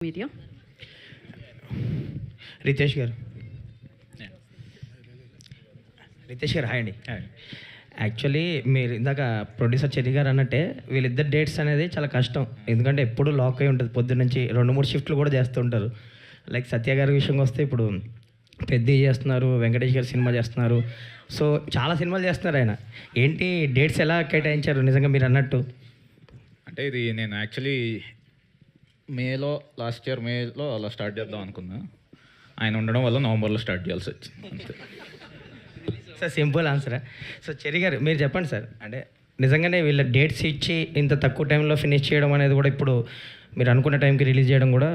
Media Riteish గారు hi అండి. Actually మీరు ఇందాక ప్రొడ్యూసర్ చెర్రీ గారు అన్నట్టే వీళ్ళిద్దరు డేట్స్ అనేది చాలా కష్టం, ఎందుకంటే ఎప్పుడు లాక్ అయి ఉంటుంది. పొద్దున్న నుంచి 2-3 షిఫ్ట్లు కూడా చేస్తుంటారు. లైక్ సత్య గారి విషయంగా వస్తే ఇప్పుడు పెద్ద చేస్తున్నారు, వెంకటేష్ గారు సినిమా చేస్తున్నారు, సో చాలా సినిమాలు చేస్తున్నారు ఆయన. ఏంటి డేట్స్ ఎలా కేటాయించారు నిజంగా మీరు అన్నట్టు? అంటే ఇది నేను యాక్చువల్లీ లాస్ట్ ఇయర్ మేలో అలా స్టార్ట్ చేద్దాం అనుకున్నా. ఆయన ఉండడం వల్ల నవంబర్లో స్టార్ట్ చేయాల్సి వచ్చింది అంతే. సార్ సింపుల్ ఆన్సరా? సో చెర్రీ గారు మీరు చెప్పండి సార్, అంటే నిజంగానే వీళ్ళ డేట్స్ ఇచ్చి ఇంత తక్కువ టైంలో ఫినిష్ చేయడం అనేది కూడా ఇప్పుడు మీరు అనుకున్న టైంకి రిలీజ్ చేయడం కూడా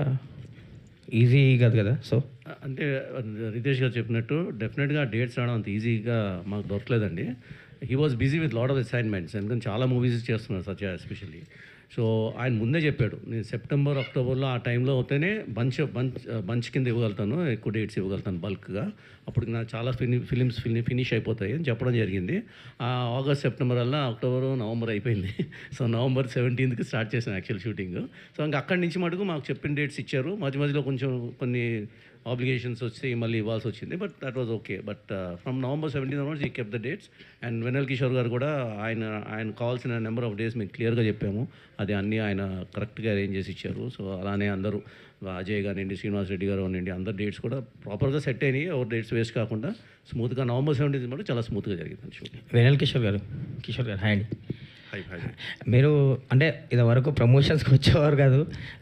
ఈజీ కాదు కదా. సో అంటే రితేష్ గారు చెప్పినట్టు డెఫినెట్గా డేట్స్ రావడం అంత ఈజీగా మాకు దొరకలేదండి. He was busy with lot of assignments, ఎందుకంటే చాలా మూవీస్ చేస్తున్నారు సత్య ఎస్పెషల్లీ. సో ఆయన ముందే చెప్పాడు, నేను సెప్టెంబర్ అక్టోబర్లో ఆ టైంలో అవుతేనే బంచ్ కింద ఇవ్వగలుగుతాను, ఎక్కువ డేట్స్ ఇవ్వగలుగుతాను బల్క్గా, అప్పుడు నాకు చాలా ఫిలిమ్స్ ఫినిష్ అయిపోతాయి అని చెప్పడం జరిగింది. ఆగస్ట్ సెప్టెంబర్ వల్ల అక్టోబర్ నవంబర్ అయిపోయింది. సో నవంబర్ 17th స్టార్ట్ చేశాను యాక్చువల్ షూటింగ్. సో ఇంకా అక్కడి నుంచి మటుకు మాకు చెప్పిన డేట్స్ ఇచ్చారు. మధ్యలో కొంచెం కొన్ని ఆబ్లిగేషన్స్ వచ్చి మళ్ళీ ఇవ్వాల్సి వచ్చింది, but that was okay. But from November 17 onwards ఈ కెప్ ద డేట్స్. అండ్ వెన్నెల కిషోర్ గారు కూడా ఆయన కావాల్సిన నెంబర్ ఆఫ్ డేస్ మేము క్లియర్గా చెప్పాము, అది అన్నీ ఆయన కరెక్ట్గా అరేంజ్ చేసి ఇచ్చారు. సో అలానే అందరూ అజయ్ గారండి, శ్రీనివాస్ రెడ్డి గారు అనండి, అందరు డేట్స్ కూడా ప్రాపర్గా సెట్ అయినాయి. ఎవరు డేట్స్ వేస్ట్ కాకుండా స్మూత్గా నవంబర్ 17 కూడా చాలా స్మూత్గా జరిగింది షూటింగ్. వెన్నెల కిషోర్ గారు హాయ్ అండి. మీరు అంటే ఇది వరకు ప్రమోషన్స్కి వచ్చేవారు కాదు,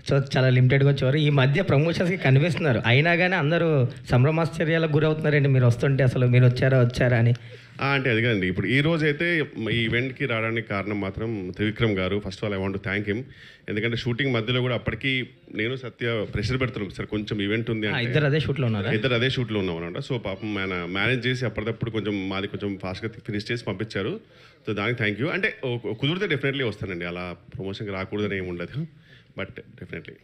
సో చాలా లిమిటెడ్గా వచ్చేవారు. ఈ మధ్య ప్రమోషన్స్కి కనిపిస్తున్నారు, అయినా కానీ అందరూ సంభ్రమాశ్చర్యాలకు గురవుతున్నారండి మీరు వస్తుంటే. అసలు మీరు వచ్చారా అని అంటే అది కదండి. ఇప్పుడు ఈ రోజు అయితే ఈ ఈవెంట్కి రావడానికి కారణం మాత్రం త్రివిక్రమ్ గారు. First of all I want to thank him, ఎందుకంటే షూటింగ్ మధ్యలో కూడా అప్పటికి నేను సత్య ప్రెషర్ పెడుతున్నాం, సార్ కొంచెం ఈవెంట్ ఉంది, ఇద్దరు అదే షూట్లో ఉన్నాం అనమాట. సో పాపం ఆయన మేనేజ్ చేసి అప్పటికప్పుడు మాది కొంచెం ఫాస్ట్గా ఫినిష్ చేసి పంపించారు. సో దానికి థ్యాంక్ యూ. అంటే కుదిరితే డెఫినెట్లీ వస్తానండి, అలా ప్రమోషన్కి రాకూడదని ఏమి ఉండదు, బట్ డెఫినెట్లీ.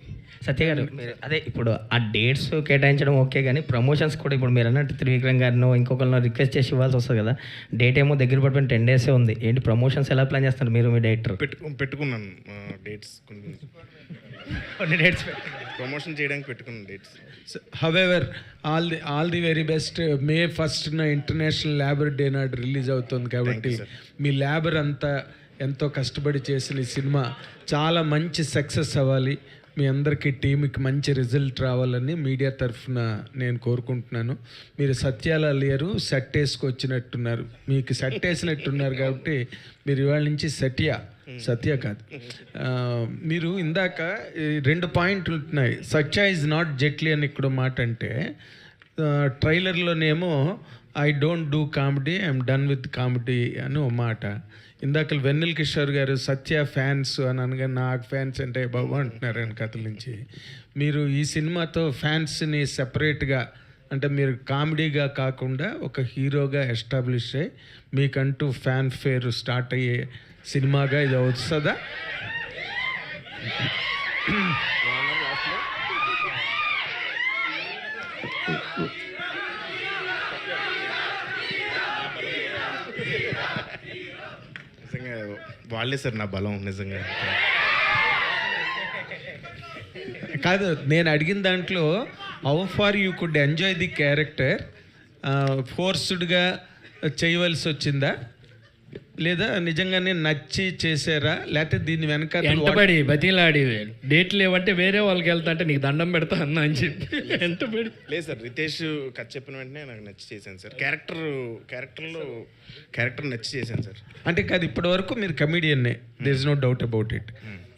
సత్య గారు అదే ఇప్పుడు ఆ డేట్స్ కేటాయించడం ఓకే, కానీ ప్రమోషన్స్ కూడా ఇప్పుడు మీరు అన్నట్టు త్రివిక్రమ్ గారినో ఇంకొకరినో రిక్వెస్ట్ చేసి ఇవ్వాల్సి వస్తుంది కదా. డేట్ ఏమో దగ్గర పడిపోయిన 10 days ఉంది. ఏంటి ప్రమోషన్స్ ఎలా ప్లాన్ చేస్తారు మీరు, మీ డైరెక్టర్? పెట్టుకున్నాను డేట్స్, కొన్ని డేట్స్ ప్రమోషన్ చేయడానికి పెట్టుకున్నాను dates. However all the very best. May 1st international labour day నాడు రిలీజ్ అవుతుంది కాబట్టి మీ లేబర్ అంతా ఎంతో కష్టపడి చేసిన ఈ సినిమా చాలా మంచి సక్సెస్ అవ్వాలి, మీ అందరికీ టీంకి మంచి రిజల్ట్ రావాలని మీడియా తరఫున నేను కోరుకుంటున్నాను. మీరు సత్యాల లేరు, సెట్ వేసుకొచ్చినట్టున్నారు, మీకు సెట్ వేసినట్టున్నారు కాబట్టి మీరు ఇవాళ నుంచి సత్య కాదు. మీరు ఇందాక 2 పాయింట్లు ఉంటున్నాయి. సత్య ఈజ్ నాట్ జెట్లీ అని ఇక్కడ మాట అంటే, ట్రైలర్లోనేమో I don't do comedy, I'm done with comedy అని ఓ మాట. ఇందాక వెన్నెల కిషోర్ గారు సత్య ఫ్యాన్స్ అని అనగా నాకు ఫ్యాన్స్ అంటే బాబు అంటున్నారు ఆయన కథల నుంచి. మీరు ఈ సినిమాతో ఫ్యాన్స్ని సెపరేట్గా, అంటే మీరు కామెడీగా కాకుండా ఒక హీరోగా ఎస్టాబ్లిష్ అయ్యి మీకంటూ ఫ్యాన్ ఫేర్ స్టార్ట్ అయ్యే సినిమాగా ఇది వస్తుందా? నిజంగా వాళ్ళే సార్ నా బలం నిజంగా. కాదు, నేను అడిగిన దాంట్లో how far you could enjoy the character, ఫోర్స్డ్గా చేయవలసి వచ్చిందా లేదా నిజంగానే నచ్చి చేశారా, లేకపోతే దీని వెనక ఎంటబడి బతిలాడి డేట్లు లేవంటే వేరే వాళ్ళకి వెళ్తా అంటే నీకు దండం పెడతా అన్నా అని చెప్పి ఎంటబడి. లేదు సార్, రితేష్ కథ చెప్పిన వెంటనే నాకు నచ్చి చేశాను సార్. క్యారెక్టర్ నచ్చి చేశాను సార్. అంటే కాదు, ఇప్పటి వరకు మీరు కమెడియన్నే, there is no doubt about it.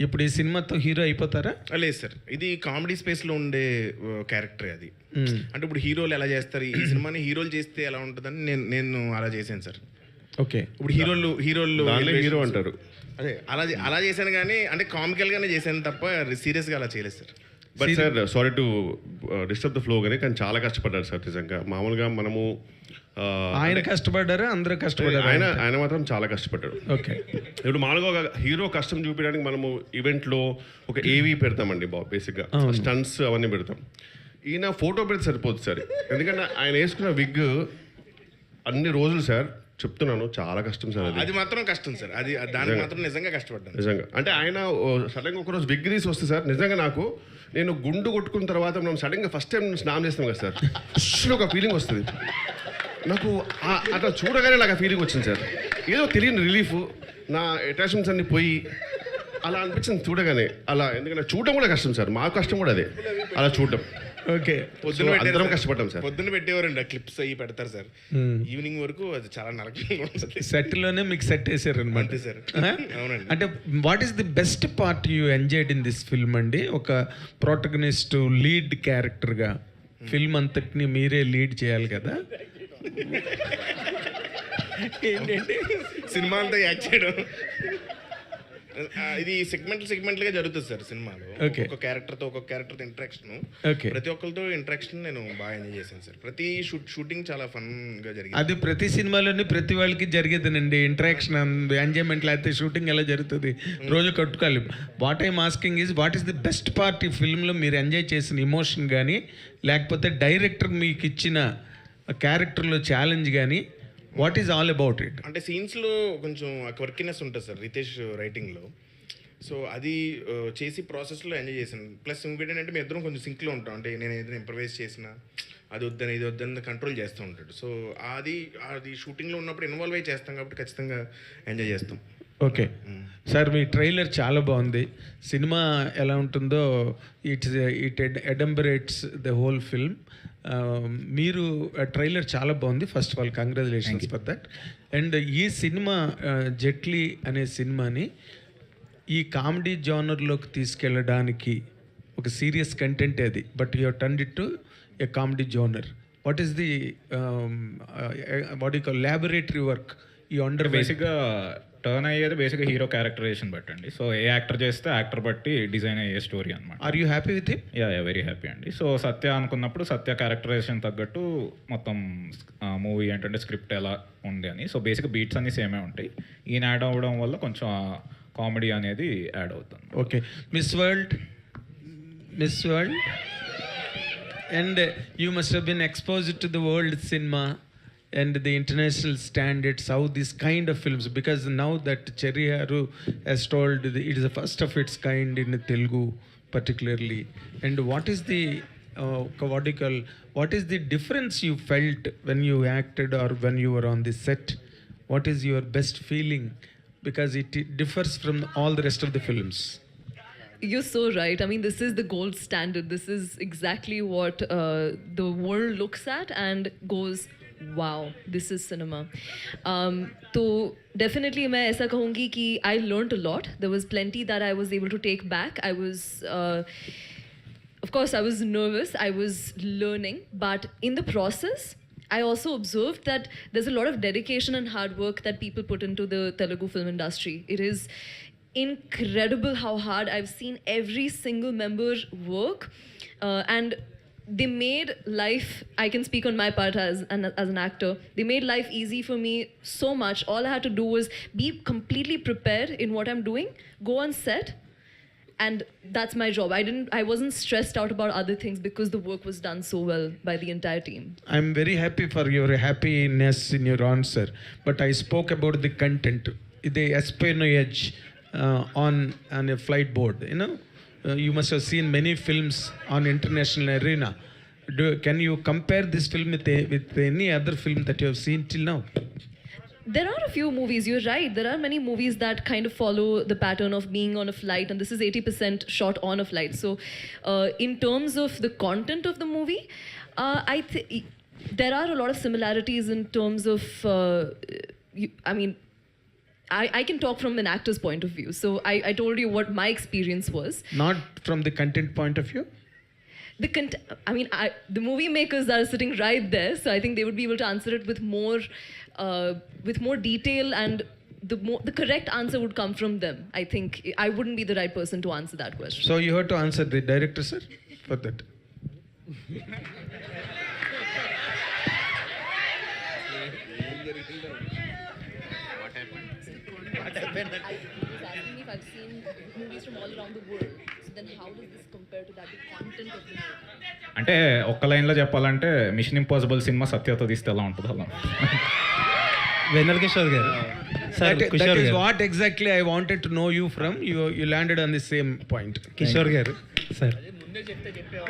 ఇప్పుడు ఈ సినిమాతో హీరో అయిపోతారా? లేదు సార్, ఇది కామెడీ స్పేస్లో ఉండే క్యారెక్టర్ అది. అంటే ఇప్పుడు హీరోలు ఎలా చేస్తారు, ఈ సినిమాని హీరోలు చేస్తే ఎలా ఉంటుందని నేను అలా చేశాను సార్. ఓకే, ఇప్పుడు హీరో హీరో అంటారు, అదే అలా చేశాను, కానీ అంటే కామికల్గానే చేశాను తప్ప సీరియస్గా అలా చేయలేదు sir. But sir sorry to disturb the flow, కానీ చాలా కష్టపడ్డారు సార్ నిజంగా. మామూలుగా మనము ఆయన కష్టపడ్డారా, అందరూ కష్టపడ్డారు? ఆయన మాత్రం చాలా కష్టపడ్డాడు. ఓకే, ఇప్పుడు మామూలుగా ఒక హీరో కష్టం చూపించడానికి మనము ఈవెంట్లో ఒక ఏవీ పెడతామండి, బేసిక్గా స్టంట్స్ అవన్నీ పెడతాం. ఈయన ఫోటో పెడితే సరిపోతుంది సార్, ఎందుకంటే ఆయన వేసుకున్న విగ్ అన్ని రోజులు సార్ చెప్తున్నాను చాలా కష్టం సార్. అది మాత్రం కష్టం సార్, దానికి మాత్రం నిజంగా కష్టపడ్డాను నిజంగా. అంటే ఆయన సడన్గా ఒకరోజు విగ్ తీసి వస్తే సార్ నిజంగా నాకు నేను గుండు కొట్టుకున్న తర్వాత మనం సడన్గా ఫస్ట్ టైం స్నానం చేస్తాం కదా సార్, అసలు ఒక ఫీలింగ్ వస్తుంది నాకు. అట్లా చూడగానే నాకు ఆ ఫీలింగ్ వచ్చింది సార్, ఏదో తెలియని రిలీఫ్, నా అటాచ్మెంట్స్ అన్ని పోయి అలా అనిపించింది చూడగానే. అలా ఎందుకంటే చూడడం కూడా కష్టం సార్, మా కష్టం కూడా అదే అలా చూడడం. ఓకే. పొద్దున అందరం కష్టపడ్డాం సార్. పొద్దున్న పెట్టేవారండి, ఆ క్లిప్స్ అవి పెడతారు సార్, ఈవినింగ్ వరకు అది చాలా నరకంగా ఉంటుంది. సెట్లోనే మీకు సెట్ వేసారు అనమాట అంతే సార్. అవునండి. అంటే what is the best part you enjoyed in this film అండి? ఒక ప్రోటగనిస్ట్ లీడ్ క్యారెక్టర్గా ఫిల్మ్ అంతటిని మీరే లీడ్ చేయాలి కదా, ఏంటంటే సినిమా అంతా యాక్ట్ చేయడం, ఇది సెగ్మెంట్లుగా జరుగుతుంది సార్ సినిమాలో. Okay. ఒక్కొక్క క్యారెక్టర్తో ఇంటరాక్షన్, Okay. ప్రతి ఒక్కరితో ఇంటరాక్షన్ నేను బాగా ఎంజాయ్ చేశాను సార్. ప్రతి షూటింగ్ చాలా ఫన్గా జరిగింది. అది ప్రతి సినిమాలోని ప్రతి వాళ్ళకి జరిగేదేనండి ఇంటరాక్షన్, ఎంజాయ్మెంట్. లేకపోతే షూటింగ్ ఎలా జరుగుతుంది, రోజు కట్టుకోవాలి. What I'm asking is what is the best part ఈ ఫిల్మ్లో మీరు ఎంజాయ్ చేసిన ఇమోషన్ కానీ, లేకపోతే డైరెక్టర్ మీకు ఇచ్చిన క్యారెక్టర్లో ఛాలెంజ్ కానీ, what is all about it? అంటే సీన్స్లో కొంచెం క్వర్కినెస్ ఉంటుంది సార్ రితేష్ రైటింగ్లో. సో అది చేసి ప్రాసెస్లో ఎంజాయ్ చేశాను. ప్లస్ ఇంకోటి ఏంటంటే మేము ఇద్దరం కొంచెం సింక్లో ఉంటాం. అంటే నేను ఏదైనా ఇంప్రవైజ్ చేసినా అది వద్దని ఇది వద్దని కంట్రోల్ చేస్తూ ఉంటాడు. సో అది షూటింగ్లో ఉన్నప్పుడు ఇన్వాల్వ్ అయ్యి చేస్తాం కాబట్టి ఖచ్చితంగా ఎంజాయ్ చేస్తాం. ఓకే సార్, మీ ట్రైలర్ చాలా బాగుంది. సినిమా ఎలా ఉంటుందో it adumbrates the whole film. మీరు ట్రైలర్ చాలా బాగుంది. First of all congratulations for that. And ఈ సినిమా జెట్లీ అనే సినిమాని ఈ కామెడీ జానర్లోకి తీసుకెళ్ళడానికి ఒక సీరియస్ కంటెంట్ అది, but you turned it to a comedy genre. What is the what you call laboratory work ఈ అండర్? బేసిక్గా టర్న్ అయ్యేది బేసిక్గా హీరో క్యారెక్టరైజేషన్ బట్టండి. సో ఏ యాక్టర్ చేస్తే యాక్టర్ బట్టి డిజైన్ అయ్యే స్టోరీ అనమాట. Are you happy with it? Yeah very happy అండి. సో సత్య అనుకున్నప్పుడు సత్య క్యారెక్టరైజేషన్ తగ్గట్టు మొత్తం మూవీ ఏంటంటే స్క్రిప్ట్ ఎలా ఉంది అని. సో బేసిక్గా బీట్స్ అన్నీ సేమే ఉంటాయి. ఈయన యాడ్ అవ్వడం వల్ల కొంచెం కామెడీ అనేది యాడ్ అవుతుంది. Okay. Miss world and you must have been exposed to the world cinema and the international standards, how this kind of films, because now that Cherry Haru has told it is the first of its kind in Telugu particularly. And what is the what is the difference you felt when you acted or when you were on the set? What is your best feeling, because it differs from all the rest of the films? You're so right. I mean, this is the gold standard. This is exactly what the world looks at and goes, wow, this is cinema. So definitely मैं ऐसा कहूँगी कि I learned a lot. There was plenty that I was able to take back. I was, of course, I was nervous. I was learning. But in the process, I also observed that there's a lot of dedication and hard work that people put into the Telugu film industry. It is incredible how hard I've seen every single member work, and they made life, I can speak on my part as an actor, they made life easy for me so much. All I had to do was be completely prepared in what I'm doing, go on set, and that's my job. I wasn't stressed out about other things because the work was done so well by the entire team. I'm very happy for your happiness in your answer, but I spoke about the content, the espionage on a flight board. You know, you must have seen many films on international arena. Can you compare this film with any other film that you have seen till now? There are a few movies, you're right. There are many movies that kind of follow the pattern of being on a flight, and this is 80% shot on a flight. So, in terms of the content of the movie, there are a lot of similarities in terms of, I can talk from an actor's point of view. So I told you what my experience was. Not from the content point of view? The movie makers are sitting right there, so I think they would be able to answer it with more detail, and the correct answer would come from them. I think I wouldn't be the right person to answer that question. So you have to answer the director, sir, for that. I was asking if I've seen movies from all around the world. So then how does this compare to that, the content of the movie? అంటే ఒక్క లైన్లో చెప్పాలంటే machine impossible cinema సత్యతో తీస్తే ఎలా ఉంటుంది అలా. వెన్నెల కిషోర్ గారు sir, That is what exactly I wanted to know you from. You landed on the same point. Kishore గారు సార్ ముందే చెప్తే చెప్పేవా